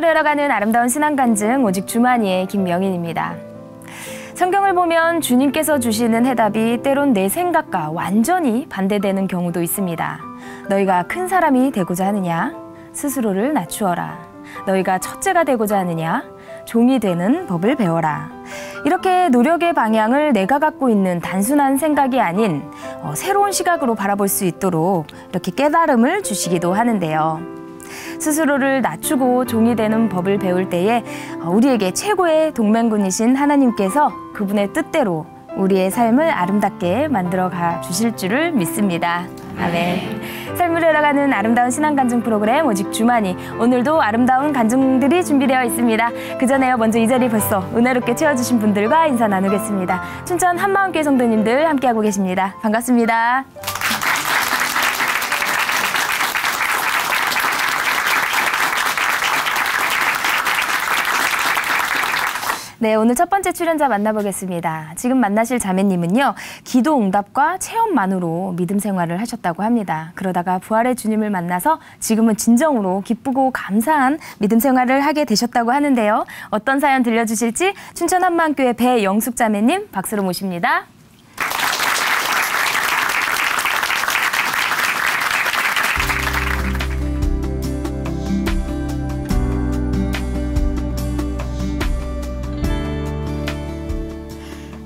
삶을 열어가는 아름다운 신앙간증 오직 주만이의 김명인입니다. 성경을 보면 주님께서 주시는 해답이 때론 내 생각과 완전히 반대되는 경우도 있습니다. 너희가 큰 사람이 되고자 하느냐? 스스로를 낮추어라. 너희가 첫째가 되고자 하느냐? 종이 되는 법을 배워라. 이렇게 노력의 방향을 내가 갖고 있는 단순한 생각이 아닌 새로운 시각으로 바라볼 수 있도록 이렇게 깨달음을 주시기도 하는데요. 스스로를 낮추고 종이 되는 법을 배울 때에 우리에게 최고의 동맹군이신 하나님께서 그분의 뜻대로 우리의 삶을 아름답게 만들어가 주실 줄을 믿습니다. 아멘. 삶을 열어가는 아름다운 신앙간증 프로그램 오직 주만이, 오늘도 아름다운 간증들이 준비되어 있습니다. 그 전에요, 먼저 이 자리 벌써 은혜롭게 채워주신 분들과 인사 나누겠습니다. 춘천 한마음교회 성도님들 함께하고 계십니다. 반갑습니다. 네, 오늘 첫 번째 출연자 만나보겠습니다. 지금 만나실 자매님은요, 기도 응답과 체험만으로 믿음 생활을 하셨다고 합니다. 그러다가 부활의 주님을 만나서 지금은 진정으로 기쁘고 감사한 믿음 생활을 하게 되셨다고 하는데요. 어떤 사연 들려주실지 춘천 한마음교회 배영숙 자매님 박수로 모십니다.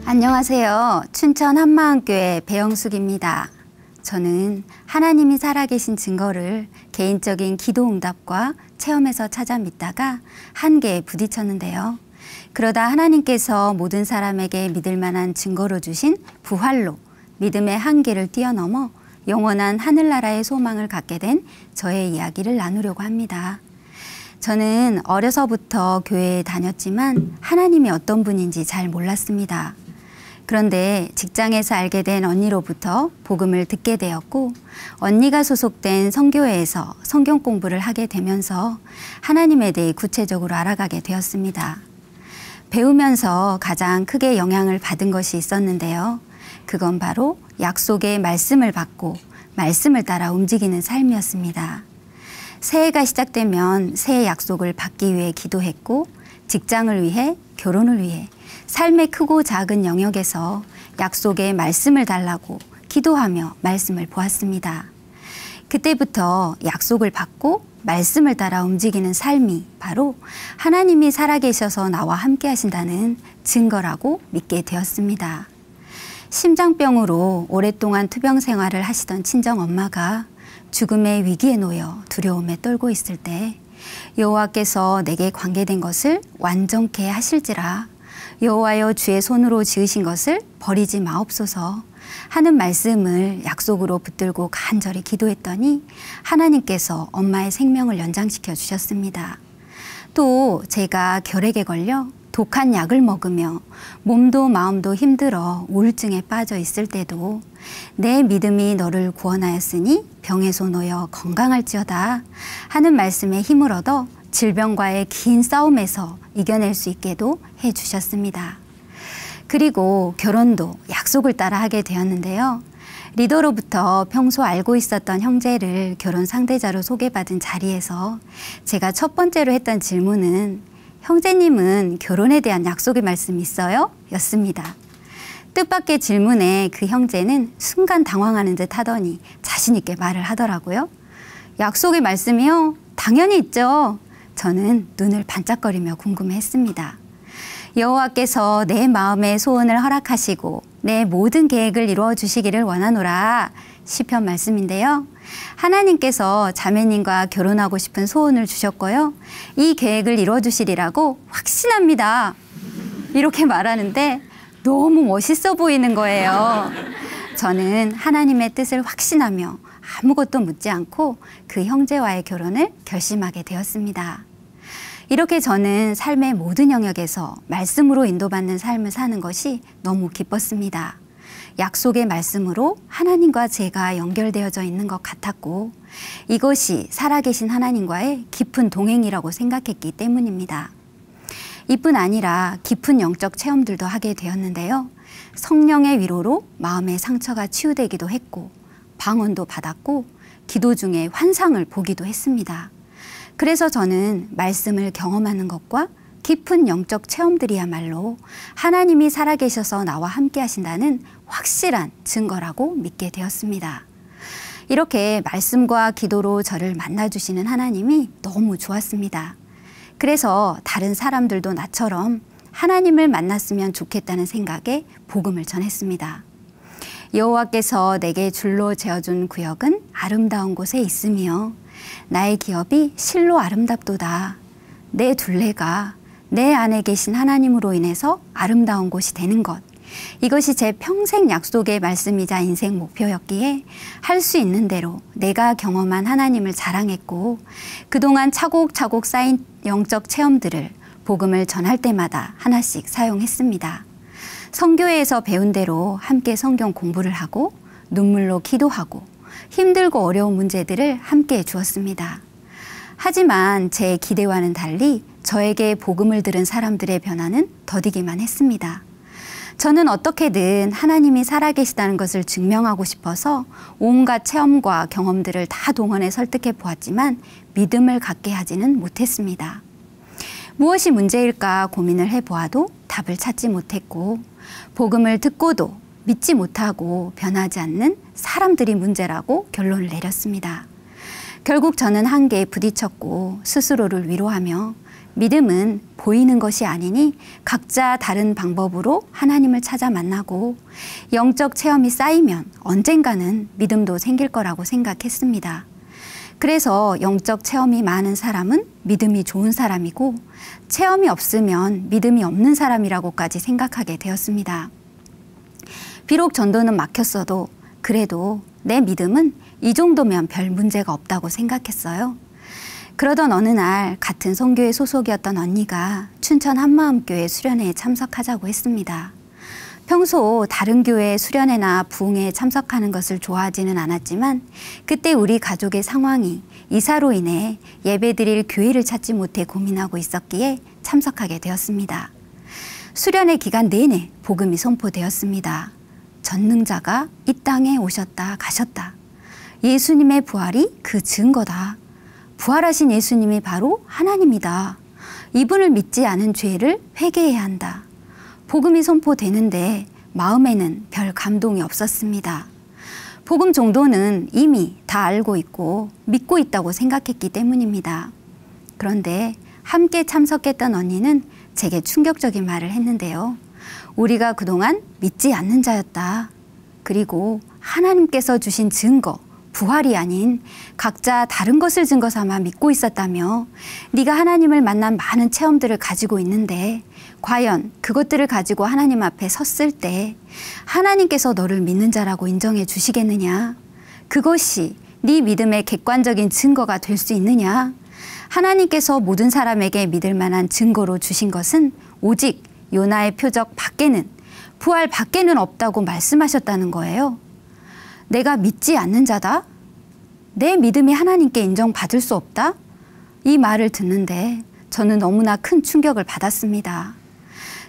안녕하세요. 춘천 한마음교회 배영숙입니다. 저는 하나님이 살아계신 증거를 개인적인 기도응답과 체험에서 찾아 믿다가 한계에 부딪혔는데요. 그러다 하나님께서 모든 사람에게 믿을 만한 증거로 주신 부활로 믿음의 한계를 뛰어넘어 영원한 하늘나라의 소망을 갖게 된 저의 이야기를 나누려고 합니다. 저는 어려서부터 교회에 다녔지만 하나님이 어떤 분인지 잘 몰랐습니다. 그런데 직장에서 알게 된 언니로부터 복음을 듣게 되었고, 언니가 소속된 선교회에서 성경 공부를 하게 되면서 하나님에 대해 구체적으로 알아가게 되었습니다. 배우면서 가장 크게 영향을 받은 것이 있었는데요. 그건 바로 약속의 말씀을 받고 말씀을 따라 움직이는 삶이었습니다. 새해가 시작되면 새해 약속을 받기 위해 기도했고, 직장을 위해, 결혼을 위해 삶의 크고 작은 영역에서 약속의 말씀을 달라고 기도하며 말씀을 보았습니다. 그때부터 약속을 받고 말씀을 따라 움직이는 삶이 바로 하나님이 살아계셔서 나와 함께 하신다는 증거라고 믿게 되었습니다. 심장병으로 오랫동안 투병 생활을 하시던 친정엄마가 죽음의 위기에 놓여 두려움에 떨고 있을 때 여호와께서 내게 관계된 것을 완전케 하실지라, 여호와여 주의 손으로 지으신 것을 버리지 마옵소서 하는 말씀을 약속으로 붙들고 간절히 기도했더니 하나님께서 엄마의 생명을 연장시켜 주셨습니다. 또 제가 결핵에 걸려 독한 약을 먹으며 몸도 마음도 힘들어 우울증에 빠져 있을 때도 내 믿음이 너를 구원하였으니 병에서 놓여 건강할지어다 하는 말씀에 힘을 얻어 질병과의 긴 싸움에서 이겨낼 수 있게도 해주셨습니다. 그리고 결혼도 약속을 따라 하게 되었는데요. 리더로부터 평소 알고 있었던 형제를 결혼 상대자로 소개받은 자리에서 제가 첫 번째로 했던 질문은 형제님은 결혼에 대한 약속의 말씀이 있어요? 였습니다. 뜻밖의 질문에 그 형제는 순간 당황하는 듯 하더니 자신 있게 말을 하더라고요. 약속의 말씀이요? 당연히 있죠. 저는 눈을 반짝거리며 궁금해했습니다. 여호와께서 내 마음의 소원을 허락하시고 내 모든 계획을 이루어 주시기를 원하노라 시편 말씀인데요. 하나님께서 자매님과 결혼하고 싶은 소원을 주셨고요. 이 계획을 이루어 주시리라고 확신합니다. 이렇게 말하는데 너무 멋있어 보이는 거예요. 저는 하나님의 뜻을 확신하며 아무것도 묻지 않고 그 형제와의 결혼을 결심하게 되었습니다. 이렇게 저는 삶의 모든 영역에서 말씀으로 인도받는 삶을 사는 것이 너무 기뻤습니다. 약속의 말씀으로 하나님과 제가 연결되어져 있는 것 같았고, 이것이 살아계신 하나님과의 깊은 동행이라고 생각했기 때문입니다. 이뿐 아니라 깊은 영적 체험들도 하게 되었는데요. 성령의 위로로 마음의 상처가 치유되기도 했고, 방언도 받았고, 기도 중에 환상을 보기도 했습니다. 그래서 저는 말씀을 경험하는 것과 깊은 영적 체험들이야말로 하나님이 살아계셔서 나와 함께 하신다는 확실한 증거라고 믿게 되었습니다. 이렇게 말씀과 기도로 저를 만나주시는 하나님이 너무 좋았습니다. 그래서 다른 사람들도 나처럼 하나님을 만났으면 좋겠다는 생각에 복음을 전했습니다. 여호와께서 내게 줄로 재어준 구역은 아름다운 곳에 있으며 나의 기업이 실로 아름답도다. 내 둘레가 내 안에 계신 하나님으로 인해서 아름다운 곳이 되는 것. 이것이 제 평생 약속의 말씀이자 인생 목표였기에 할 수 있는 대로 내가 경험한 하나님을 자랑했고 그동안 차곡차곡 쌓인 영적 체험들을 복음을 전할 때마다 하나씩 사용했습니다. 성교회에서 배운 대로 함께 성경 공부를 하고 눈물로 기도하고 힘들고 어려운 문제들을 함께 주었습니다. 하지만 제 기대와는 달리 저에게 복음을 들은 사람들의 변화는 더디기만 했습니다. 저는 어떻게든 하나님이 살아계시다는 것을 증명하고 싶어서 온갖 체험과 경험들을 다 동원해 설득해 보았지만 믿음을 갖게 하지는 못했습니다. 무엇이 문제일까 고민을 해보아도 답을 찾지 못했고 복음을 듣고도 믿지 못하고 변하지 않는 사람들이 문제라고 결론을 내렸습니다. 결국 저는 한계에 부딪혔고 스스로를 위로하며 믿음은 보이는 것이 아니니 각자 다른 방법으로 하나님을 찾아 만나고 영적 체험이 쌓이면 언젠가는 믿음도 생길 거라고 생각했습니다. 그래서 영적 체험이 많은 사람은 믿음이 좋은 사람이고 체험이 없으면 믿음이 없는 사람이라고까지 생각하게 되었습니다. 비록 전도는 막혔어도 그래도 내 믿음은 이 정도면 별 문제가 없다고 생각했어요. 그러던 어느 날 같은 선교회 소속이었던 언니가 춘천 한마음교회 수련회에 참석하자고 했습니다. 평소 다른 교회 수련회나 부흥회에 참석하는 것을 좋아하지는 않았지만 그때 우리 가족의 상황이 이사로 인해 예배드릴 교회를 찾지 못해 고민하고 있었기에 참석하게 되었습니다. 수련회 기간 내내 복음이 선포되었습니다. 전능자가 이 땅에 오셨다 가셨다. 예수님의 부활이 그 증거다. 부활하신 예수님이 바로 하나님이다. 이분을 믿지 않은 죄를 회개해야 한다. 복음이 선포되는데 마음에는 별 감동이 없었습니다. 복음 정도는 이미 다 알고 있고 믿고 있다고 생각했기 때문입니다. 그런데 함께 참석했던 언니는 제게 충격적인 말을 했는데요. 우리가 그동안 믿지 않는 자였다. 그리고 하나님께서 주신 증거, 부활이 아닌 각자 다른 것을 증거 삼아 믿고 있었다며 네가 하나님을 만난 많은 체험들을 가지고 있는데 과연 그것들을 가지고 하나님 앞에 섰을 때 하나님께서 너를 믿는 자라고 인정해 주시겠느냐? 그것이 네 믿음의 객관적인 증거가 될 수 있느냐? 하나님께서 모든 사람에게 믿을 만한 증거로 주신 것은 오직 요나의 표적 밖에는, 부활 밖에는 없다고 말씀하셨다는 거예요. 내가 믿지 않는 자다? 내 믿음이 하나님께 인정받을 수 없다? 이 말을 듣는데 저는 너무나 큰 충격을 받았습니다.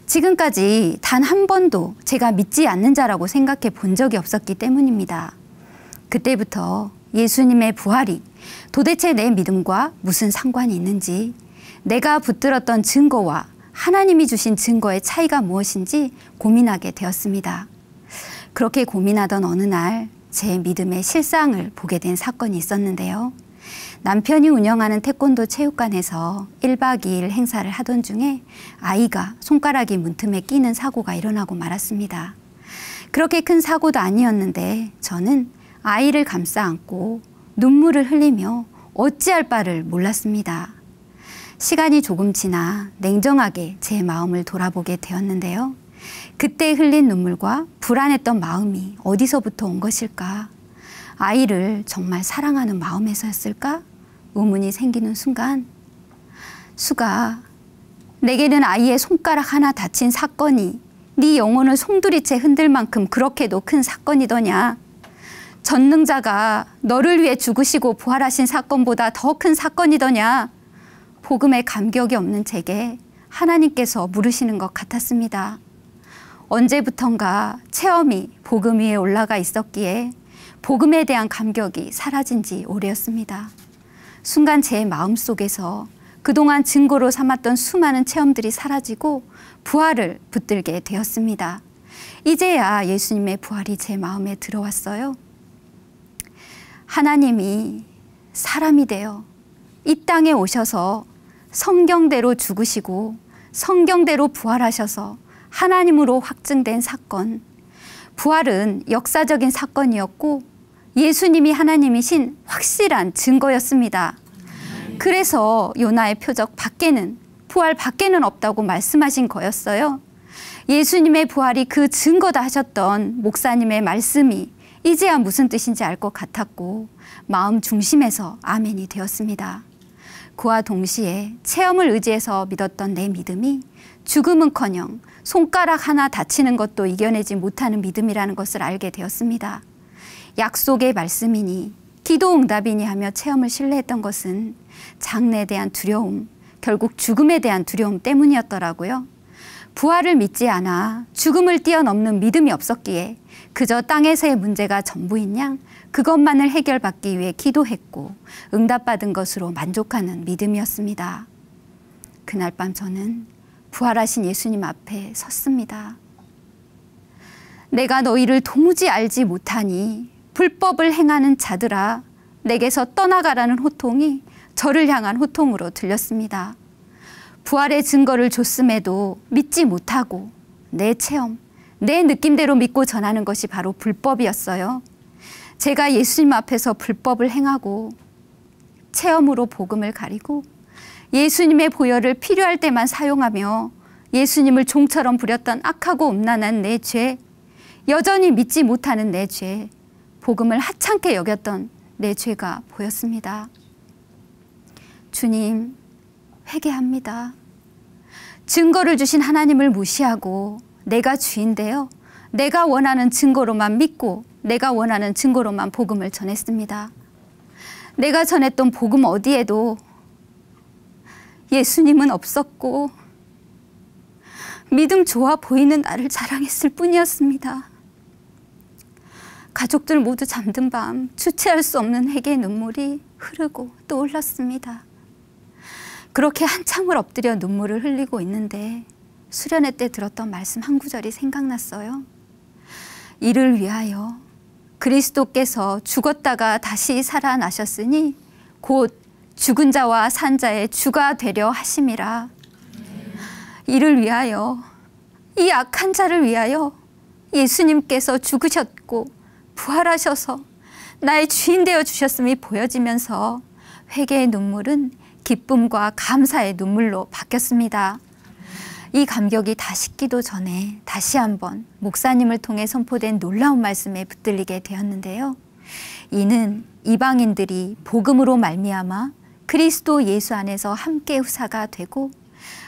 지금까지 단 한 번도 제가 믿지 않는 자라고 생각해 본 적이 없었기 때문입니다. 그때부터 예수님의 부활이 도대체 내 믿음과 무슨 상관이 있는지, 내가 붙들었던 증거와 하나님이 주신 증거의 차이가 무엇인지 고민하게 되었습니다. 그렇게 고민하던 어느 날 제 믿음의 실상을 보게 된 사건이 있었는데요. 남편이 운영하는 태권도 체육관에서 1박 2일 행사를 하던 중에 아이가 손가락이 문틈에 끼는 사고가 일어나고 말았습니다. 그렇게 큰 사고도 아니었는데 저는 아이를 감싸 안고 눈물을 흘리며 어찌할 바를 몰랐습니다. 시간이 조금 지나 냉정하게 제 마음을 돌아보게 되었는데요. 그때 흘린 눈물과 불안했던 마음이 어디서부터 온 것일까? 아이를 정말 사랑하는 마음에서였을까? 의문이 생기는 순간, 수가, 내게는 아이의 손가락 하나 다친 사건이 네 영혼을 송두리째 흔들 만큼 그렇게도 큰 사건이더냐? 전능자가 너를 위해 죽으시고 부활하신 사건보다 더 큰 사건이더냐? 복음에 감격이 없는 제게 하나님께서 물으시는 것 같았습니다. 언제부턴가 체험이 복음 위에 올라가 있었기에 복음에 대한 감격이 사라진 지 오래였습니다. 순간 제 마음속에서 그동안 증거로 삼았던 수많은 체험들이 사라지고 부활을 붙들게 되었습니다. 이제야 예수님의 부활이 제 마음에 들어왔어요. 하나님이 사람이 되어 이 땅에 오셔서 성경대로 죽으시고 성경대로 부활하셔서 하나님으로 확증된 사건. 부활은 역사적인 사건이었고 예수님이 하나님이신 확실한 증거였습니다. 그래서 요나의 표적 밖에는, 부활 밖에는 없다고 말씀하신 거였어요. 예수님의 부활이 그 증거다 하셨던 목사님의 말씀이 이제야 무슨 뜻인지 알 것 같았고 마음 중심에서 아멘이 되었습니다. 그와 동시에 체험을 의지해서 믿었던 내 믿음이 죽음은커녕 손가락 하나 다치는 것도 이겨내지 못하는 믿음이라는 것을 알게 되었습니다. 약속의 말씀이니 기도 응답이니 하며 체험을 신뢰했던 것은 장래에 대한 두려움, 결국 죽음에 대한 두려움 때문이었더라고요. 부활을 믿지 않아 죽음을 뛰어넘는 믿음이 없었기에 그저 땅에서의 문제가 전부인 양 그것만을 해결받기 위해 기도했고 응답받은 것으로 만족하는 믿음이었습니다. 그날 밤 저는 부활하신 예수님 앞에 섰습니다. 내가 너희를 도무지 알지 못하니 불법을 행하는 자들아 내게서 떠나가라는 호통이 저를 향한 호통으로 들렸습니다. 부활의 증거를 줬음에도 믿지 못하고 내 체험, 내 느낌대로 믿고 전하는 것이 바로 불법이었어요. 제가 예수님 앞에서 불법을 행하고 체험으로 복음을 가리고 예수님의 보혈을 필요할 때만 사용하며 예수님을 종처럼 부렸던 악하고 음란한 내 죄, 여전히 믿지 못하는 내 죄, 복음을 하찮게 여겼던 내 죄가 보였습니다. 주님, 회개합니다. 증거를 주신 하나님을 무시하고 내가 주인되어 내가 원하는 증거로만 믿고 내가 원하는 증거로만 복음을 전했습니다. 내가 전했던 복음 어디에도 예수님은 없었고 믿음 좋아 보이는 나를 자랑했을 뿐이었습니다. 가족들 모두 잠든 밤 주체할 수 없는 회개의 눈물이 흐르고 떠올랐습니다. 그렇게 한참을 엎드려 눈물을 흘리고 있는데 수련회 때 들었던 말씀 한 구절이 생각났어요. 이를 위하여 그리스도께서 죽었다가 다시 살아나셨으니 곧 죽은 자와 산 자의 주가 되려 하심이라. 이를 위하여, 이 악한 자를 위하여 예수님께서 죽으셨고 부활하셔서 나의 주인 되어 주셨음이 보여지면서 회개의 눈물은 기쁨과 감사의 눈물로 바뀌었습니다. 이 감격이 다 식기도 전에 다시 한번 목사님을 통해 선포된 놀라운 말씀에 붙들리게 되었는데요. 이는 이방인들이 복음으로 말미암아 그리스도 예수 안에서 함께 후사가 되고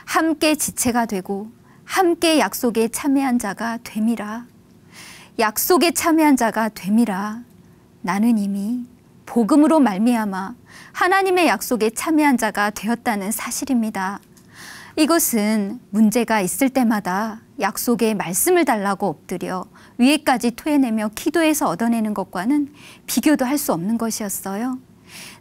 함께 지체가 되고 함께 약속에 참여한 자가 됨이라. 약속에 참여한 자가 됨이라. 나는 이미 복음으로 말미암아 하나님의 약속에 참여한 자가 되었다는 사실입니다. 이것은 문제가 있을 때마다 약속의 말씀을 달라고 엎드려 위에까지 토해내며 기도해서 얻어내는 것과는 비교도 할 수 없는 것이었어요.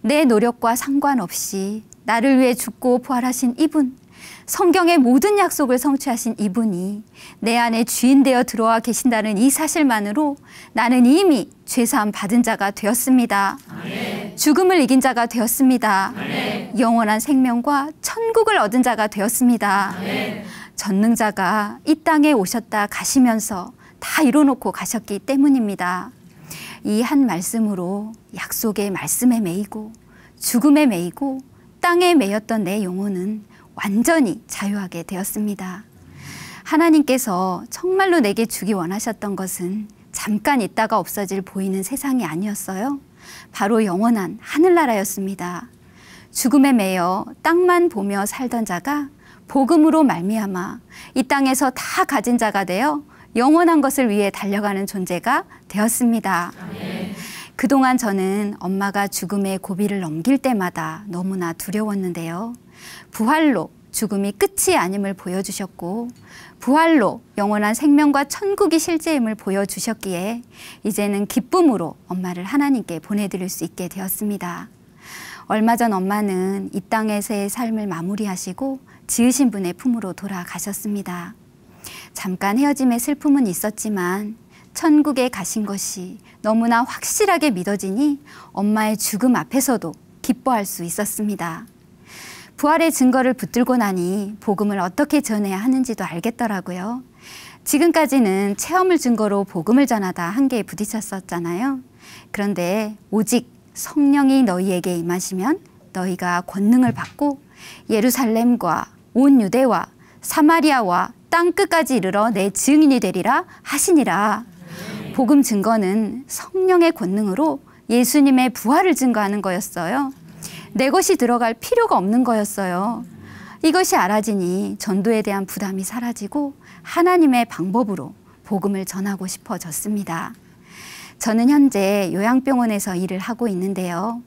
내 노력과 상관없이 나를 위해 죽고 부활하신 이분, 성경의 모든 약속을 성취하신 이분이 내 안에 주인 되어 들어와 계신다는 이 사실만으로 나는 이미 죄사함 받은 자가 되었습니다. 아멘. 죽음을 이긴 자가 되었습니다. 아멘. 영원한 생명과 천국을 얻은 자가 되었습니다. 아멘. 전능자가 이 땅에 오셨다 가시면서 다 이뤄놓고 가셨기 때문입니다. 이 한 말씀으로 약속의 말씀에 매이고 죽음에 매이고 땅에 매였던 내 영혼은 완전히 자유하게 되었습니다. 하나님께서 정말로 내게 주기 원하셨던 것은 잠깐 있다가 없어질 보이는 세상이 아니었어요. 바로 영원한 하늘나라였습니다. 죽음에 매여 땅만 보며 살던 자가 복음으로 말미암아 이 땅에서 다 가진 자가 되어 영원한 것을 위해 달려가는 존재가 되었습니다. 아멘. 그동안 저는 엄마가 죽음의 고비를 넘길 때마다 너무나 두려웠는데요. 부활로 죽음이 끝이 아님을 보여주셨고 부활로 영원한 생명과 천국이 실제임을 보여주셨기에 이제는 기쁨으로 엄마를 하나님께 보내드릴 수 있게 되었습니다. 얼마 전 엄마는 이 땅에서의 삶을 마무리하시고 지으신 분의 품으로 돌아가셨습니다. 잠깐 헤어짐의 슬픔은 있었지만 천국에 가신 것이 너무나 확실하게 믿어지니 엄마의 죽음 앞에서도 기뻐할 수 있었습니다. 부활의 증거를 붙들고 나니 복음을 어떻게 전해야 하는지도 알겠더라고요. 지금까지는 체험을 증거로 복음을 전하다 한계에 부딪혔었잖아요. 그런데 오직 성령이 너희에게 임하시면 너희가 권능을 받고 예루살렘과 온 유대와 사마리아와 땅끝까지 이르러 내 증인이 되리라 하시니라. 복음 증거는 성령의 권능으로 예수님의 부활을 증거하는 거였어요. 내 것이 들어갈 필요가 없는 거였어요. 이것이 알아지니 전도에 대한 부담이 사라지고 하나님의 방법으로 복음을 전하고 싶어졌습니다. 저는 현재 요양병원에서 일을 하고 있는데요.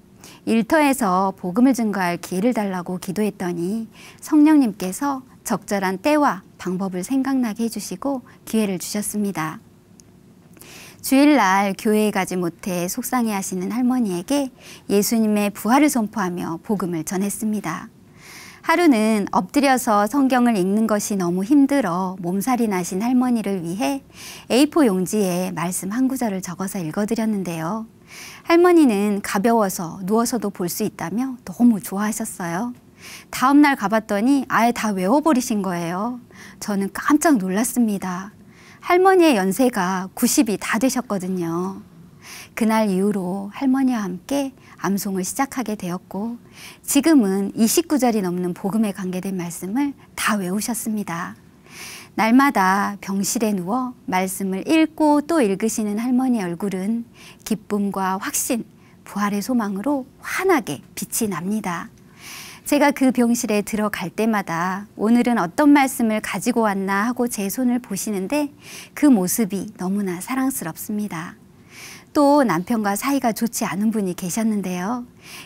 일터에서 복음을 증거할 기회를 달라고 기도했더니 성령님께서 적절한 때와 방법을 생각나게 해주시고 기회를 주셨습니다. 주일날 교회에 가지 못해 속상해하시는 할머니에게 예수님의 부활을 선포하며 복음을 전했습니다. 하루는 엎드려서 성경을 읽는 것이 너무 힘들어 몸살이 나신 할머니를 위해 A4 용지에 말씀 한 구절을 적어서 읽어드렸는데요. 할머니는 가벼워서 누워서도 볼 수 있다며 너무 좋아하셨어요. 다음날 가봤더니 아예 다 외워버리신 거예요. 저는 깜짝 놀랐습니다. 할머니의 연세가 90이 다 되셨거든요. 그날 이후로 할머니와 함께 암송을 시작하게 되었고 지금은 29절이 넘는 복음에 관계된 말씀을 다 외우셨습니다. 날마다 병실에 누워 말씀을 읽고 또 읽으시는 할머니의 얼굴은 기쁨과 확신, 부활의 소망으로 환하게 빛이 납니다. 제가 그 병실에 들어갈 때마다 오늘은 어떤 말씀을 가지고 왔나 하고 제 손을 보시는데 그 모습이 너무나 사랑스럽습니다. 또 남편과 사이가 좋지 않은 분이 계셨는데요.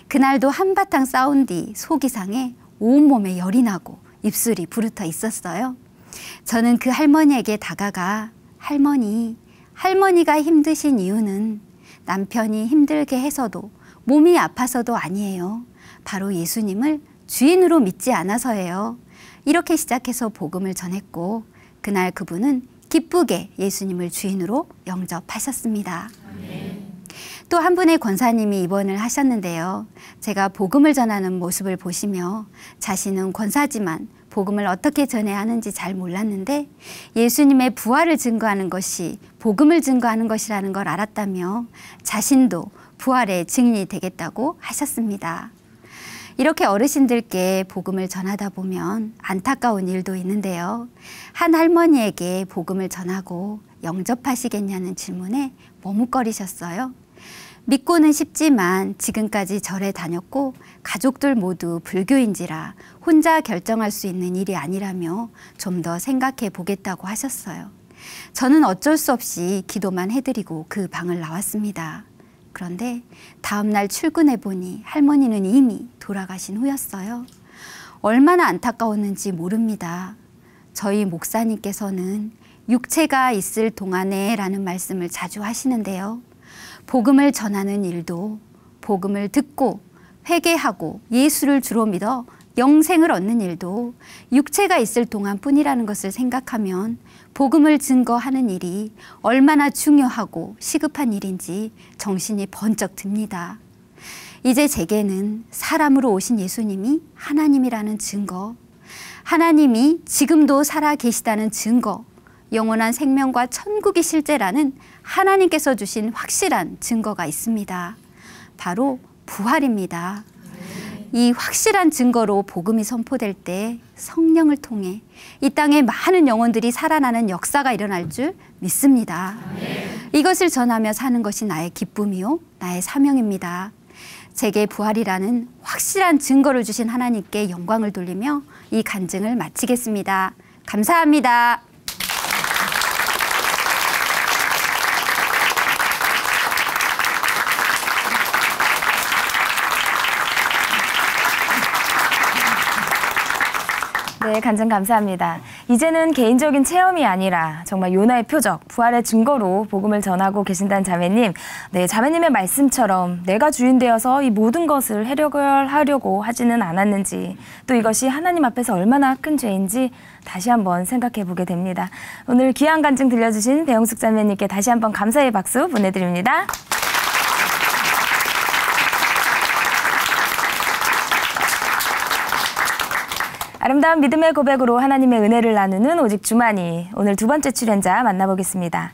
그날도 한바탕 싸운 뒤 속이 상해 온몸에 열이 나고 입술이 부르터 있었어요. 저는 그 할머니에게 다가가 할머니가 힘드신 이유는 남편이 힘들게 해서도 몸이 아파서도 아니에요. 바로 예수님을 주인으로 믿지 않아서예요. 이렇게 시작해서 복음을 전했고 그날 그분은 기쁘게 예수님을 주인으로 영접하셨습니다. 또 한 분의 권사님이 입원을 하셨는데요. 제가 복음을 전하는 모습을 보시며 자신은 권사지만 복음을 어떻게 전해야 하는지 잘 몰랐는데 예수님의 부활을 증거하는 것이 복음을 증거하는 것이라는 걸 알았다며 자신도 부활의 증인이 되겠다고 하셨습니다. 이렇게 어르신들께 복음을 전하다 보면 안타까운 일도 있는데요. 한 할머니에게 복음을 전하고 영접하시겠냐는 질문에 머뭇거리셨어요. 믿고는 싶지만 지금까지 절에 다녔고 가족들 모두 불교인지라 혼자 결정할 수 있는 일이 아니라며 좀 더 생각해 보겠다고 하셨어요. 저는 어쩔 수 없이 기도만 해드리고 그 방을 나왔습니다. 그런데 다음날 출근해 보니 할머니는 이미 돌아가신 후였어요. 얼마나 안타까웠는지 모릅니다. 저희 목사님께서는 육체가 있을 동안에 라는 말씀을 자주 하시는데요. 복음을 전하는 일도 복음을 듣고 회개하고 예수를 주로 믿어 영생을 얻는 일도 육체가 있을 동안뿐이라는 것을 생각하면 복음을 증거하는 일이 얼마나 중요하고 시급한 일인지 정신이 번쩍 듭니다. 이제 제게는 사람으로 오신 예수님이 하나님이라는 증거, 하나님이 지금도 살아 계시다는 증거, 영원한 생명과 천국이 실제라는 하나님께서 주신 확실한 증거가 있습니다. 바로 부활입니다. 이 확실한 증거로 복음이 선포될 때 성령을 통해 이 땅에 많은 영혼들이 살아나는 역사가 일어날 줄 믿습니다. 이것을 전하며 사는 것이 나의 기쁨이요 나의 사명입니다. 제게 부활이라는 확실한 증거를 주신 하나님께 영광을 돌리며 이 간증을 마치겠습니다. 감사합니다. 네, 간증 감사합니다. 이제는 개인적인 체험이 아니라 정말 요나의 표적, 부활의 증거로 복음을 전하고 계신다는 자매님. 네, 자매님의 말씀처럼 내가 주인 되어서 이 모든 것을 해결하려고 하지는 않았는지, 또 이것이 하나님 앞에서 얼마나 큰 죄인지 다시 한번 생각해 보게 됩니다. 오늘 귀한 간증 들려주신 배영숙 자매님께 다시 한번 감사의 박수 보내드립니다. 아름다운 믿음의 고백으로 하나님의 은혜를 나누는 오직 주만이, 오늘 두 번째 출연자 만나보겠습니다.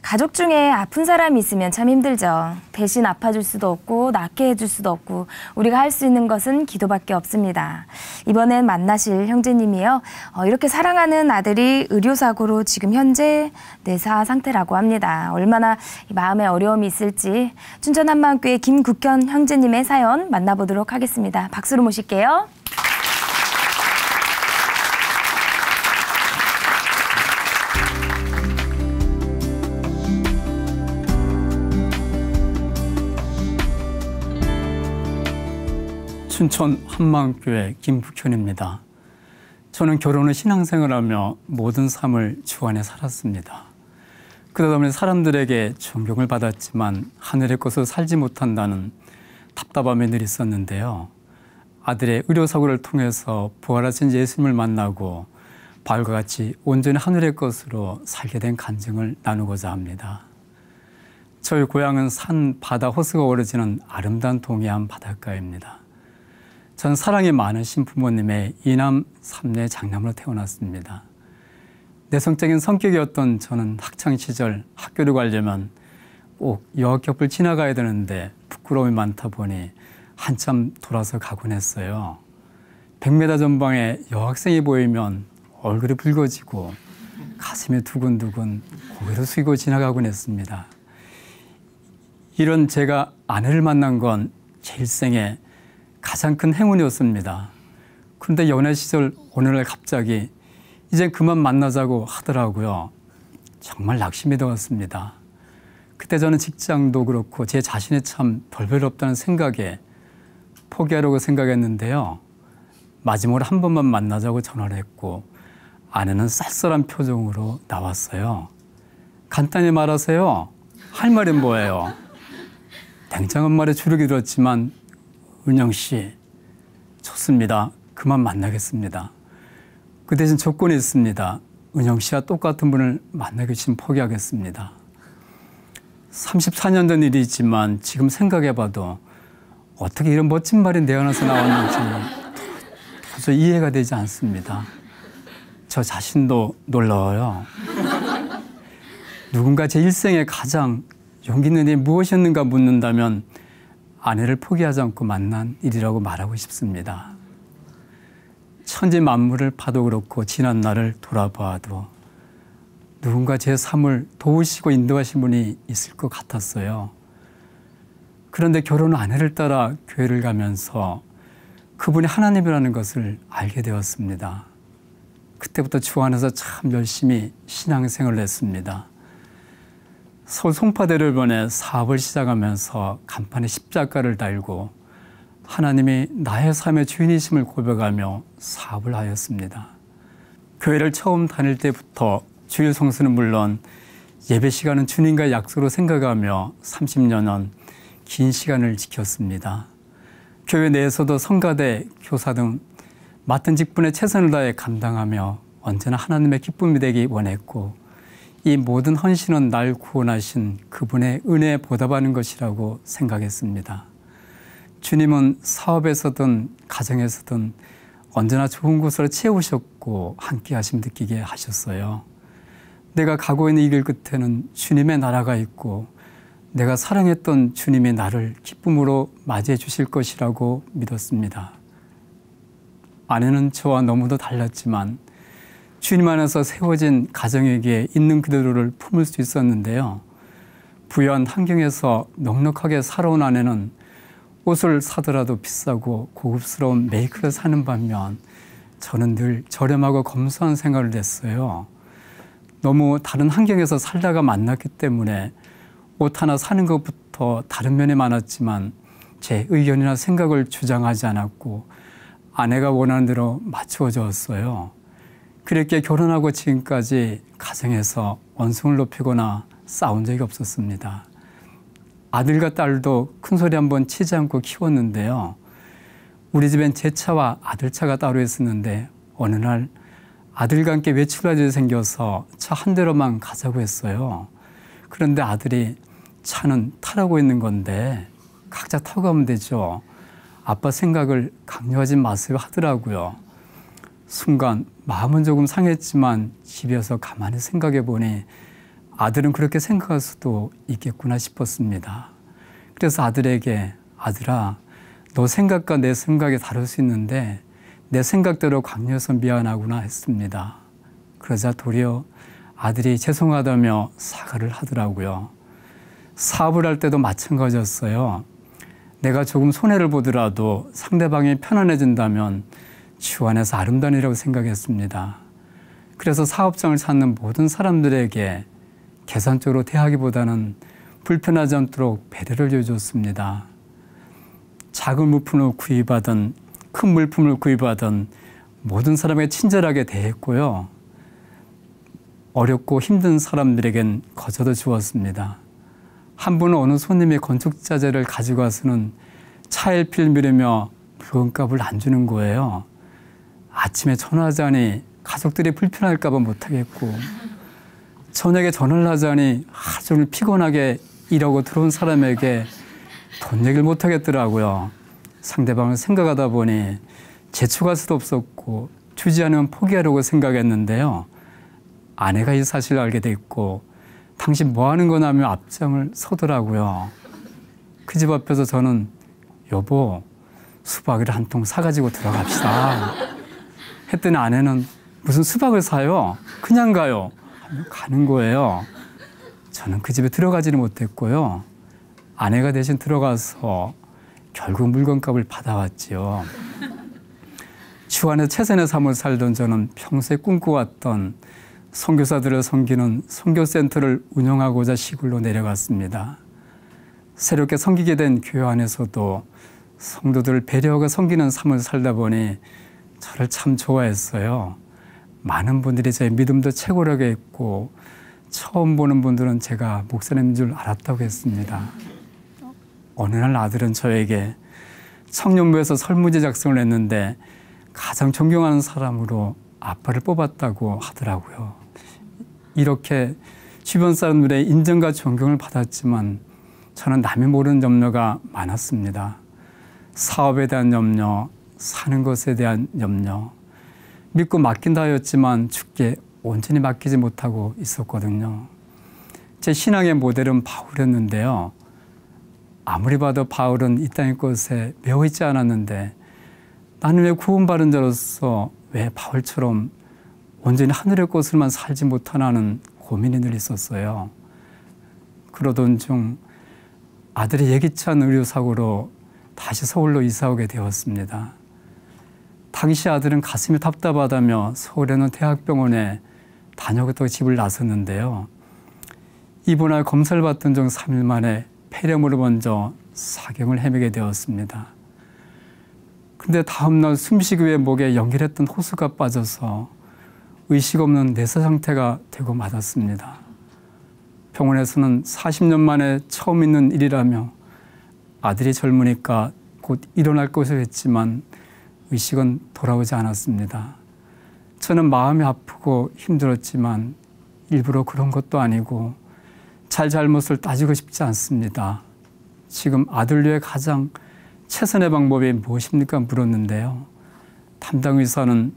가족 중에 아픈 사람이 있으면 참 힘들죠. 대신 아파줄 수도 없고 낫게 해줄 수도 없고 우리가 할 수 있는 것은 기도밖에 없습니다. 이번엔 만나실 형제님이요. 이렇게 사랑하는 아들이 의료사고로 지금 현재 내사 상태라고 합니다. 얼마나 마음에 어려움이 있을지 춘천 한마음교회 김국현 형제님의 사연 만나보도록 하겠습니다. 박수로 모실게요. 춘천 한마음교회 김국현입니다. 저는 결혼 후 신앙생활하며 모든 삶을 주 안에 살았습니다. 그러다 보니 사람들에게 존경을 받았지만 하늘의 것으로 살지 못한다는 답답함이 늘 있었는데요. 아들의 의료사고를 통해서 부활하신 예수님을 만나고 바울과 같이 온전히 하늘의 것으로 살게 된 간증을 나누고자 합니다. 저희 고향은 산, 바다, 호수가 어우러지는 아름다운 동해안 바닷가입니다. 전 사랑이 많으신 부모님의 이남 삼녀의 장남으로 태어났습니다. 내성적인 성격이었던 저는 학창시절 학교를 가려면 꼭 여학교를 지나가야 되는데 부끄러움이 많다 보니 한참 돌아서 가곤 했어요. 100m 전방에 여학생이 보이면 얼굴이 붉어지고 가슴이 두근두근 고개를 숙이고 지나가곤 했습니다. 이런 제가 아내를 만난 건 제 일생에 가장 큰 행운이었습니다. 그런데 연애 시절 어느 날 갑자기 이제 그만 만나자고 하더라고요. 정말 낙심이 되었습니다. 그때 저는 직장도 그렇고 제 자신이 참 별별 없다는 생각에 포기하려고 생각했는데요. 마지막으로 한 번만 만나자고 전화를 했고 아내는 쌀쌀한 표정으로 나왔어요. 간단히 말하세요. 할 말이 뭐예요? 냉정한 말에 주눅이 들었지만 은영 씨, 좋습니다. 그만 만나겠습니다. 그 대신 조건이 있습니다. 은영 씨와 똑같은 분을 만나기 위해 포기하겠습니다. 34년 전 일이지만 지금 생각해봐도 어떻게 이런 멋진 말이 내 안에서 나왔는지 도저히 이해가 되지 않습니다. 저 자신도 놀라워요. 누군가 제 일생에 가장 용기 있는 일이 무엇이었는가 묻는다면 아내를 포기하지 않고 만난 일이라고 말하고 싶습니다. 천지 만물을 봐도 그렇고 지난 날을 돌아봐도 누군가 제 삶을 도우시고 인도하신 분이 있을 것 같았어요. 그런데 결혼 후 아내를 따라 교회를 가면서 그분이 하나님이라는 것을 알게 되었습니다. 그때부터 주 안에서 참 열심히 신앙생활을 했습니다. 서울 송파대를변에 사업을 시작하면서 간판에 십자가를 달고 하나님이 나의 삶의 주인이심을 고백하며 사업을 하였습니다. 교회를 처음 다닐 때부터 주일 성수는 물론 예배 시간은 주님과의 약속으로 생각하며 30여년 긴 시간을 지켰습니다. 교회 내에서도 성가대, 교사 등 맡은 직분에 최선을 다해 감당하며 언제나 하나님의 기쁨이 되기 원했고 이 모든 헌신은 날 구원하신 그분의 은혜에 보답하는 것이라고 생각했습니다. 주님은 사업에서든 가정에서든 언제나 좋은 곳으로 채우셨고 함께 하심 느끼게 하셨어요. 내가 가고 있는 이 길 끝에는 주님의 나라가 있고 내가 사랑했던 주님이 나를 기쁨으로 맞이해 주실 것이라고 믿었습니다. 아내는 저와 너무도 달랐지만 주님 안에서 세워진 가정에게 있는 그대로를 품을 수 있었는데요. 부유한 환경에서 넉넉하게 살아온 아내는 옷을 사더라도 비싸고 고급스러운 메이크를 사는 반면 저는 늘 저렴하고 검소한 생활을 했어요. 너무 다른 환경에서 살다가 만났기 때문에 옷 하나 사는 것부터 다른 면이 많았지만 제 의견이나 생각을 주장하지 않았고 아내가 원하는 대로 맞추어 줬어요. 그렇게 결혼하고 지금까지 가정에서 언성을 높이거나 싸운 적이 없었습니다. 아들과 딸도 큰소리 한번 치지 않고 키웠는데요. 우리 집엔 제 차와 아들 차가 따로 있었는데 어느 날 아들과 함께 외출할 일이 생겨서 차 한 대로만 가자고 했어요. 그런데 아들이 차는 타라고 있는 건데 각자 타고 가면 되죠. 아빠 생각을 강요하지 마세요 하더라고요. 순간 마음은 조금 상했지만 집에서 가만히 생각해 보니 아들은 그렇게 생각할 수도 있겠구나 싶었습니다. 그래서 아들에게 아들아, 너 생각과 내 생각이 다를 수 있는데 내 생각대로 강요해서 미안하구나 했습니다. 그러자 도리어 아들이 죄송하다며 사과를 하더라고요. 사업을 할 때도 마찬가지였어요. 내가 조금 손해를 보더라도 상대방이 편안해진다면 주 안에서 아름다운 일이라고 생각했습니다. 그래서 사업장을 찾는 모든 사람들에게 계산적으로 대하기보다는 불편하지 않도록 배려를 해줬습니다. 작은 물품을 구입하든 큰 물품을 구입하든 모든 사람에게 친절하게 대했고요. 어렵고 힘든 사람들에겐 거저도 주었습니다. 한 분은 어느 손님이 건축자재를 가지고 와서는 차일피일 미루며 물건값을 안 주는 거예요. 아침에 전화하자니 가족들이 불편할까 봐 못하겠고 저녁에 전화를 하자니 하루 종일 피곤하게 일하고 들어온 사람에게 돈 얘기를 못하겠더라고요. 상대방을 생각하다 보니 재촉할 수도 없었고 주지 않으면 포기하려고 생각했는데요. 아내가 이 사실을 알게 됐고 당신 뭐 하는 거나 하며 앞장을 서더라고요. 그 집 앞에서 저는 여보 수박을 한 통 사가지고 들어갑시다 했더니 아내는 무슨 수박을 사요? 그냥 가요 하며 가는 거예요. 저는 그 집에 들어가지는 못했고요. 아내가 대신 들어가서 결국 물건값을 받아왔지요. 주 안에 최선의 삶을 살던 저는 평소에 꿈꿔왔던 선교사들을 섬기는 선교센터를 운영하고자 시골로 내려갔습니다. 새롭게 섬기게 된 교회 안에서도 성도들을 배려하고 섬기는 삶을 살다 보니 저를 참 좋아했어요. 많은 분들이 제 믿음도 최고라고 했고 처음 보는 분들은 제가 목사님인 줄 알았다고 했습니다. 어느 날 아들은 저에게 청년부에서 설문지 작성을 했는데 가장 존경하는 사람으로 아빠를 뽑았다고 하더라고요. 이렇게 주변 사람들의 인정과 존경을 받았지만 저는 남이 모르는 염려가 많았습니다. 사업에 대한 염려, 사는 것에 대한 염려, 믿고 맡긴다 하였지만 주께 온전히 맡기지 못하고 있었거든요. 제 신앙의 모델은 바울이었는데요. 아무리 봐도 바울은 이 땅의 것에 매여 있지 않았는데 나는 왜 구원받은 자로서 왜 바울처럼 온전히 하늘의 것을만 살지 못하나는 고민이 늘 있었어요. 그러던 중 아들이 예기치 않은 의료사고로 다시 서울로 이사오게 되었습니다. 당시 아들은 가슴이 답답하다며 서울에 있는 대학병원에 다녀오겠다고 집을 나섰는데요. 입원할 검사를 받던 중 3일 만에 폐렴으로 먼저 사경을 헤매게 되었습니다. 근데 다음날 숨쉬기 위해 목에 연결했던 호수가 빠져서 의식 없는 내사 상태가 되고 말았습니다. 병원에서는 40년 만에 처음 있는 일이라며 아들이 젊으니까 곧 일어날 것을 했지만 의식은 돌아오지 않았습니다. 저는 마음이 아프고 힘들었지만 일부러 그런 것도 아니고 잘못을 따지고 싶지 않습니다. 지금 아들 위해 가장 최선의 방법이 무엇입니까? 물었는데요. 담당 의사는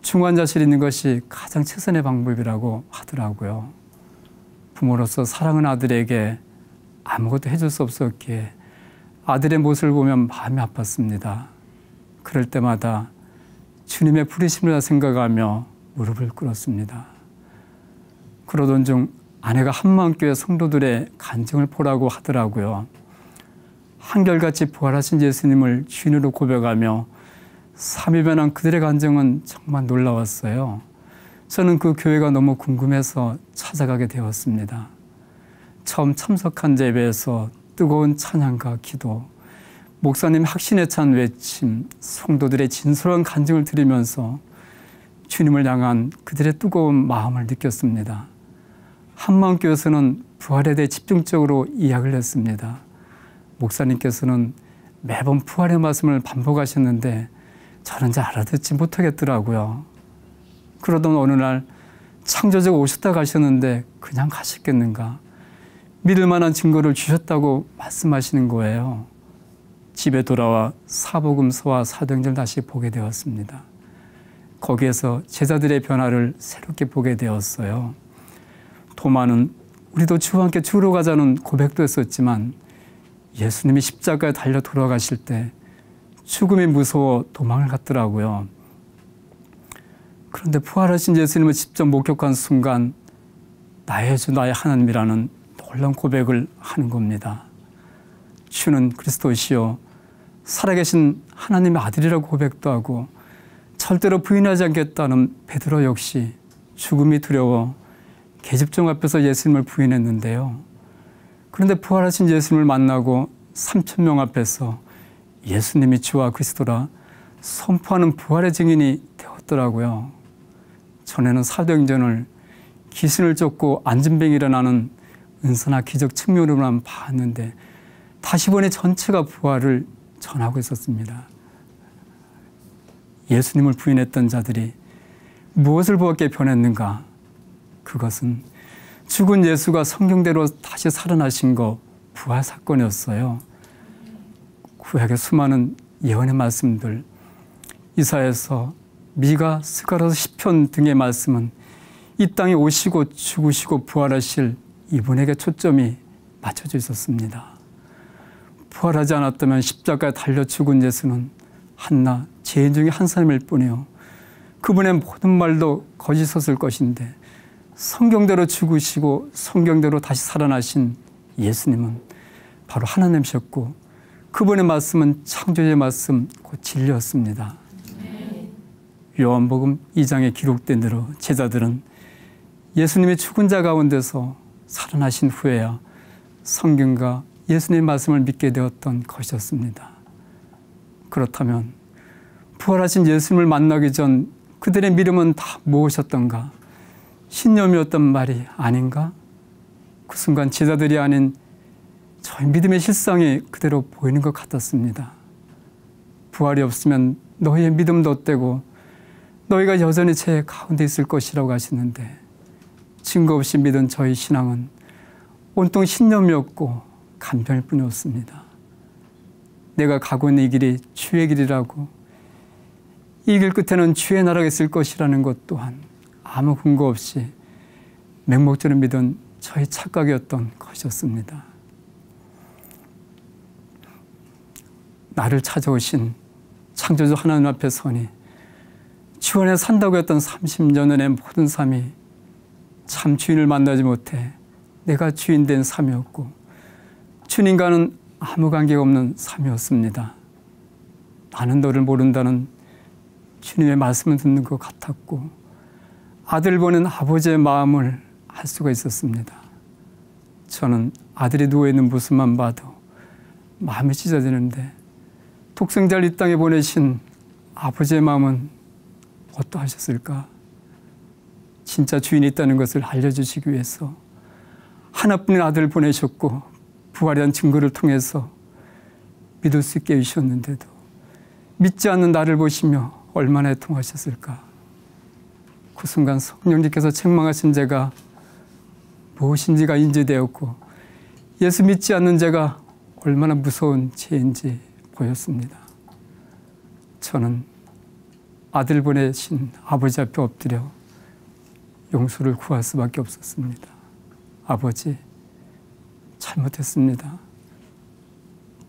중환자실에 있는 것이 가장 최선의 방법이라고 하더라고요. 부모로서 사랑하는 아들에게 아무것도 해줄 수 없었기에 아들의 모습을 보면 마음이 아팠습니다. 그럴 때마다 주님의 부르심이라 생각하며 무릎을 꿇었습니다. 그러던 중 아내가 한마음교회 성도들의 간증을 보라고 하더라고요. 한결같이 부활하신 예수님을 주인으로 고백하며 삶이 변한 그들의 간증은 정말 놀라웠어요. 저는 그 교회가 너무 궁금해서 찾아가게 되었습니다. 처음 참석한 예배에서 뜨거운 찬양과 기도, 목사님 확신에 찬 외침, 성도들의 진솔한 간증을 들으면서 주님을 향한 그들의 뜨거운 마음을 느꼈습니다. 한마음교회에서는 부활에 대해 집중적으로 이야기를 했습니다. 목사님께서는 매번 부활의 말씀을 반복하셨는데 저는 잘 알아듣지 못하겠더라고요. 그러던 어느 날 창조주가 오셨다 가셨는데 그냥 가셨겠는가? 믿을 만한 증거를 주셨다고 말씀하시는 거예요. 집에 돌아와 사복음서와 사도행전을 다시 보게 되었습니다. 거기에서 제자들의 변화를 새롭게 보게 되었어요. 도마는 우리도 주와 함께 죽으러 가자는 고백도 했었지만 예수님이 십자가에 달려 돌아가실 때 죽음이 무서워 도망을 갔더라고요. 그런데 부활하신 예수님을 직접 목격한 순간 나의 주 나의 하나님이라는 놀라운 고백을 하는 겁니다. 주는 그리스도시요 살아계신 하나님의 아들이라고 고백도 하고 절대로 부인하지 않겠다는 베드로 역시 죽음이 두려워 계집종 앞에서 예수님을 부인했는데요. 그런데 부활하신 예수님을 만나고 3,000명 앞에서 예수님이 주와 그리스도라 선포하는 부활의 증인이 되었더라고요. 전에는 사도행전을 귀신을 쫓고 안진병이 일어나는 은사나 기적 측면으로만 봤는데 다시 보니 전체가 부활을 전하고 있었습니다. 예수님을 부인했던 자들이 무엇을 보았기에 변했는가? 그것은 죽은 예수가 성경대로 다시 살아나신 거 부활 사건이었어요. 구약의 수많은 예언의 말씀들, 이사야서, 미가, 스가랴서, 시편 등의 말씀은 이 땅에 오시고 죽으시고 부활하실 이분에게 초점이 맞춰져 있었습니다. 부활하지 않았다면 십자가에 달려 죽은 예수는 한나 죄인 중에 한 사람일 뿐이요 그분의 모든 말도 거짓었을 것인데 성경대로 죽으시고 성경대로 다시 살아나신 예수님은 바로 하나님이셨고 그분의 말씀은 창조주의 말씀 곧 진리였습니다. 요한복음 2장에 기록된 대로 제자들은 예수님이 죽은 자 가운데서 살아나신 후에야 성경과 예수님의 말씀을 믿게 되었던 것이었습니다. 그렇다면 부활하신 예수님을 만나기 전 그들의 믿음은 다 무엇이었던가? 신념이었던 말이 아닌가? 그 순간 제자들이 아닌 저희 믿음의 실상이 그대로 보이는 것 같았습니다. 부활이 없으면 너희의 믿음도 헛되고 너희가 여전히 죄 가운데 있을 것이라고 하시는데 증거 없이 믿은 저희 신앙은 온통 신념이었고 간병일 뿐이었습니다. 내가 가고 있는 이 길이 주의 길이라고 이 길 끝에는 주의 나라가 있을 것이라는 것 또한 아무 근거 없이 맹목적으로 믿은 저희 착각이었던 것이었습니다. 나를 찾아오신 창조주 하나님 앞에 서니 주 안에 산다고 했던 30년의 모든 삶이 참 주인을 만나지 못해 내가 주인 된 삶이었고 주님과는 아무 관계가 없는 삶이었습니다. 나는 너를 모른다는 주님의 말씀을 듣는 것 같았고 아들 보는 아버지의 마음을 알 수가 있었습니다. 저는 아들이 누워있는 모습만 봐도 마음이 찢어지는데 독생자를 이 땅에 보내신 아버지의 마음은 어떠하셨을까? 진짜 주인이 있다는 것을 알려주시기 위해서 하나뿐인 아들을 보내셨고 부활에 대한 증거를 통해서 믿을 수 있게 해주셨는데도 믿지 않는 나를 보시며 얼마나 애통하셨을까? 그 순간 성령님께서 책망하신 죄가 무엇인지가 인지되었고 예수 믿지 않는 죄가 얼마나 무서운 죄인지 보였습니다. 저는 아들 보내신 아버지 앞에 엎드려 용서를 구할 수밖에 없었습니다. 아버지, 잘못했습니다.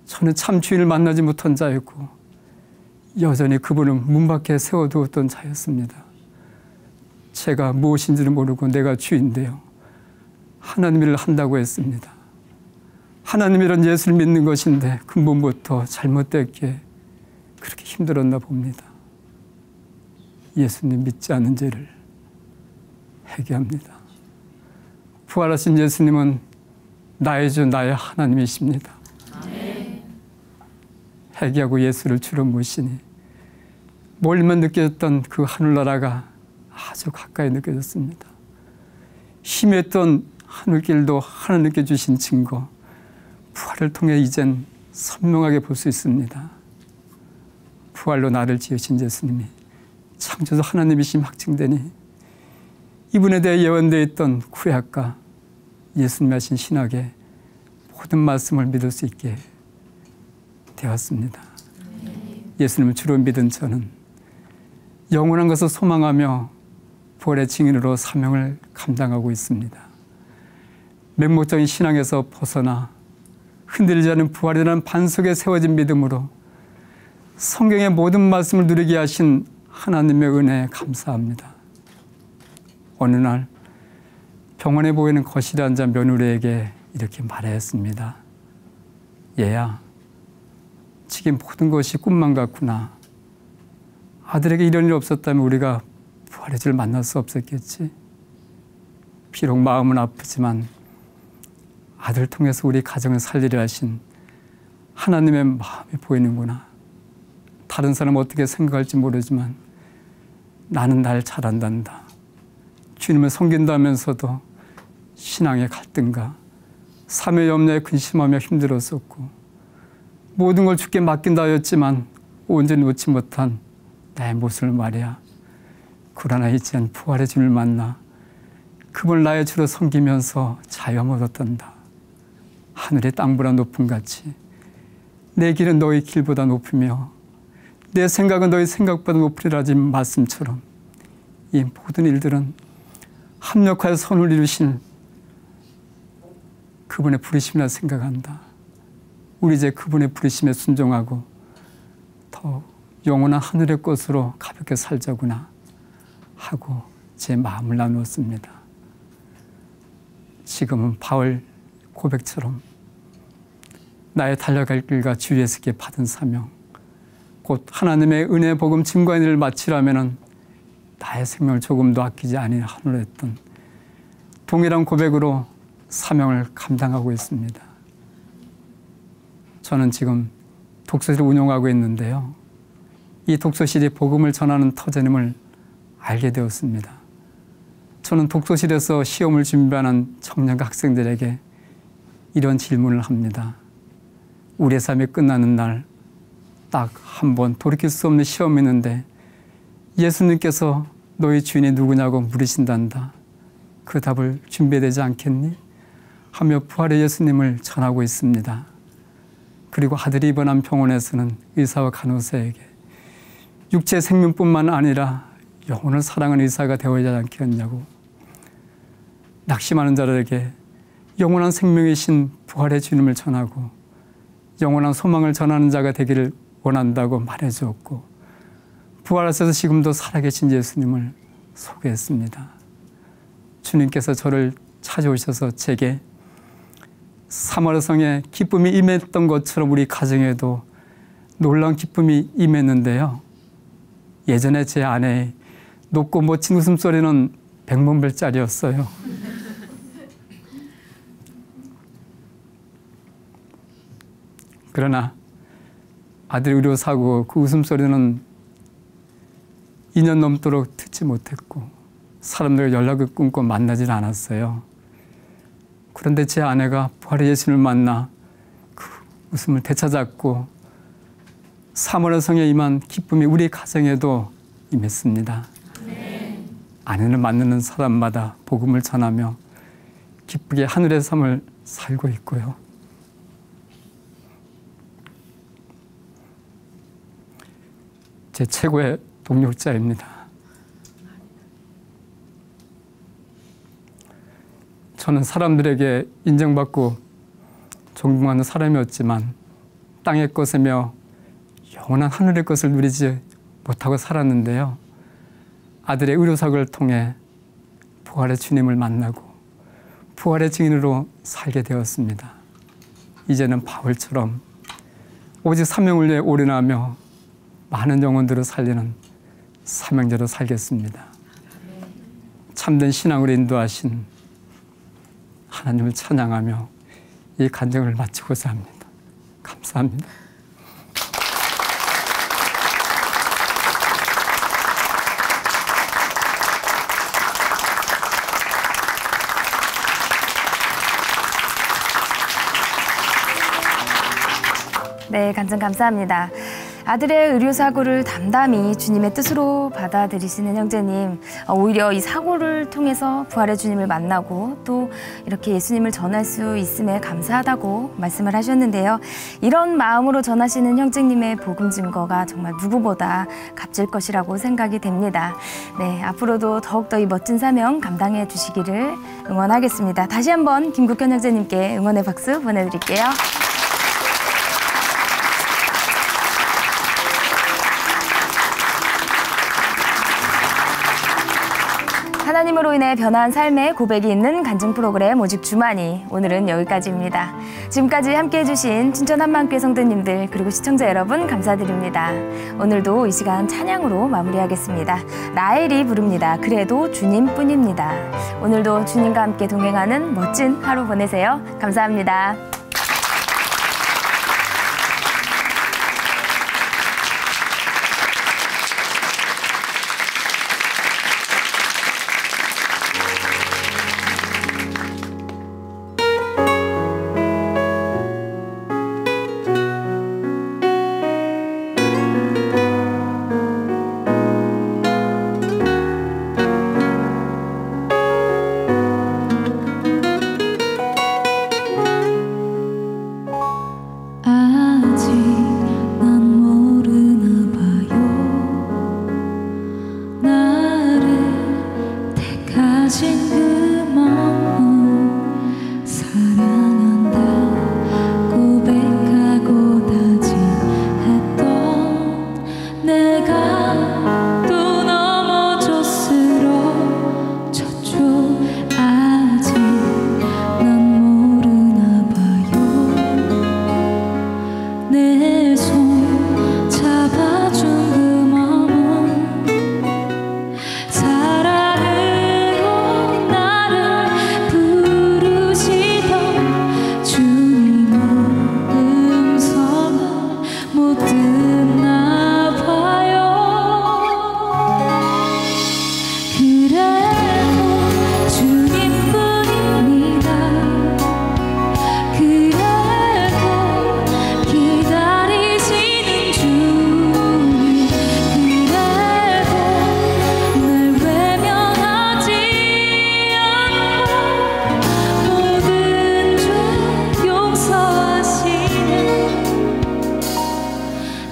저는 참 주인을 만나지 못한 자였고 여전히 그분을 문 밖에 세워두었던 자였습니다. 제가 무엇인지를 모르고 내가 주인데요. 하나님 일을 한다고 했습니다. 하나님이란 예수를 믿는 것인데 근본부터 잘못됐기에 그렇게 힘들었나 봅니다. 예수님 믿지 않는 죄를 회개합니다. 부활하신 예수님은 나의 주 나의 하나님이십니다. 회개하고 예수를 주로 모시니 멀리만 느껴졌던 그 하늘나라가 아주 가까이 느껴졌습니다. 희미했던 하늘길도 하나님께 주신 증거, 부활을 통해 이젠 선명하게 볼 수 있습니다. 부활로 나를 지으신 예수님이 창조주 하나님이심 확증되니 이분에 대해 예언되어 있던 구약과 예수님이 하신 신학의 모든 말씀을 믿을 수 있게 되었습니다. 예수님을 주로 믿은 저는 영원한 것을 소망하며 부활의 증인으로 사명을 감당하고 있습니다. 맹목적인 신앙에서 벗어나 흔들리지 않은 부활이라는 반석에 세워진 믿음으로 성경의 모든 말씀을 누리게 하신 하나님의 은혜에 감사합니다. 어느 날 병원에 보이는 거실에 앉아 며느리에게 이렇게 말했습니다. 얘야, 지금 모든 것이 꿈만 같구나. 아들에게 이런 일 없었다면 우리가 부활의 주를 만날 수 없었겠지. 비록 마음은 아프지만 아들 통해서 우리 가정을 살리려 하신 하나님의 마음이 보이는구나. 다른 사람은 어떻게 생각할지 모르지만 나는 날 잘 안단다. 주님을 섬긴다면서도 신앙의 갈등과 삶의 염려에 근심하며 힘들었었고 모든 걸 주께 맡긴다 하였지만 온전히 놓지 못한 나의 모습을 말이야. 그러나 이젠 부활의 주를 만나 그분을 나의 주로 섬기면서 자유함을 얻었단다. 하늘의 땅보다 높음 같이 내 길은 너희 길보다 높으며 내 생각은 너희 생각보다 높으리라는 말씀처럼 이 모든 일들은 합력하여 선을 이루신 그분의 부르심이라 생각한다. 우리 이제 그분의 부르심에 순종하고 더 영원한 하늘의 것으로 가볍게 살자구나 하고 제 마음을 나누었습니다. 지금은 바울 고백처럼 나의 달려갈 길과 주 예수께 받은 사명, 곧 하나님의 은혜 복음 증거의 일을 마치라면은 나의 생명을 조금도 아끼지 아니하노라 했던 동일한 고백으로 사명을 감당하고 있습니다. 저는 지금 독서실을 운영하고 있는데요. 이 독서실이 복음을 전하는 터전임을 알게 되었습니다. 저는 독서실에서 시험을 준비하는 청년과 학생들에게 이런 질문을 합니다. 우리의 삶이 끝나는 날 딱 한 번 돌이킬 수 없는 시험이 있는데 예수님께서 너희 주인이 누구냐고 물으신단다. 그 답을 준비해야 되지 않겠니? 하며 부활의 예수님을 전하고 있습니다. 그리고 아들이 입원한 병원에서는 의사와 간호사에게 육체 생명뿐만 아니라 영혼을 사랑하는 의사가 되어야 하지 않겠냐고, 낙심하는 자들에게 영원한 생명이신 부활의 주님을 전하고 영원한 소망을 전하는 자가 되기를 원한다고 말해주었고, 부활하셔서 지금도 살아계신 예수님을 소개했습니다. 주님께서 저를 찾아오셔서 제게 사마리아성에 기쁨이 임했던 것처럼 우리 가정에도 놀라운 기쁨이 임했는데요. 예전에 제 아내의 높고 멋진 웃음소리는 100만불짜리였어요. 그러나 아들이 의료사고 그 웃음소리는 2년 넘도록 듣지 못했고 사람들과 연락을 끊고 만나질 않았어요. 그런데 제 아내가 부활의 예수님을 만나 그 웃음을 되찾았고 사마리아성에 임한 기쁨이 우리 가정에도 임했습니다. 아내를 만나는 사람마다 복음을 전하며 기쁘게 하늘의 삶을 살고 있고요. 제 최고의 동력자입니다. 저는 사람들에게 인정받고 존경하는 사람이었지만 땅의 것이며 영원한 하늘의 것을 누리지 못하고 살았는데요. 아들의 의료사고를 통해 부활의 주님을 만나고 부활의 증인으로 살게 되었습니다. 이제는 바울처럼 오직 사명을 위해 올인하며 많은 영혼들을 살리는 사명자로 살겠습니다. 참된 신앙으로 인도하신 하나님을 찬양하며 이 간증을 마치고자 합니다. 감사합니다. 네, 간증 감사합니다. 아들의 의료사고를 담담히 주님의 뜻으로 받아들이시는 형제님, 오히려 이 사고를 통해서 부활의 주님을 만나고 또 이렇게 예수님을 전할 수 있음에 감사하다고 말씀을 하셨는데요. 이런 마음으로 전하시는 형제님의 복음 증거가 정말 누구보다 값질 것이라고 생각이 됩니다. 네, 앞으로도 더욱더 이 멋진 사명 감당해 주시기를 응원하겠습니다. 다시 한번 김국현 형제님께 응원의 박수 보내드릴게요. 하나님으로 인해 변화한 삶의 고백이 있는 간증 프로그램 오직 주만이, 오늘은 여기까지입니다. 지금까지 함께해 주신 춘천 한마음교회 성도님들 그리고 시청자 여러분 감사드립니다. 오늘도 이 시간 찬양으로 마무리하겠습니다. 라헬이 부릅니다. 그래도 주님뿐입니다. 오늘도 주님과 함께 동행하는 멋진 하루 보내세요. 감사합니다.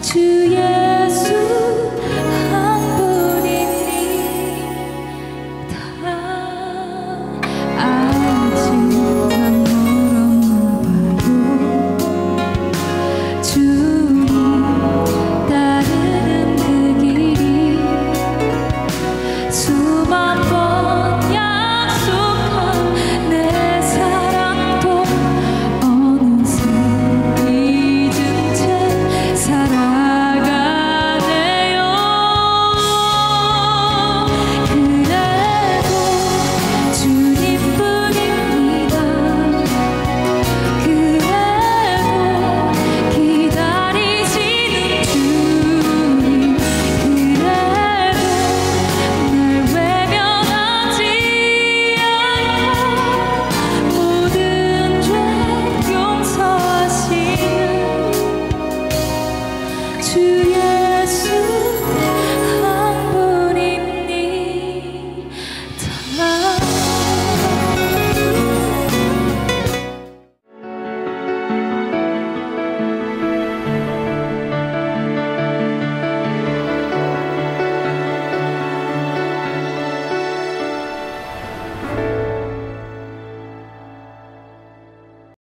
주의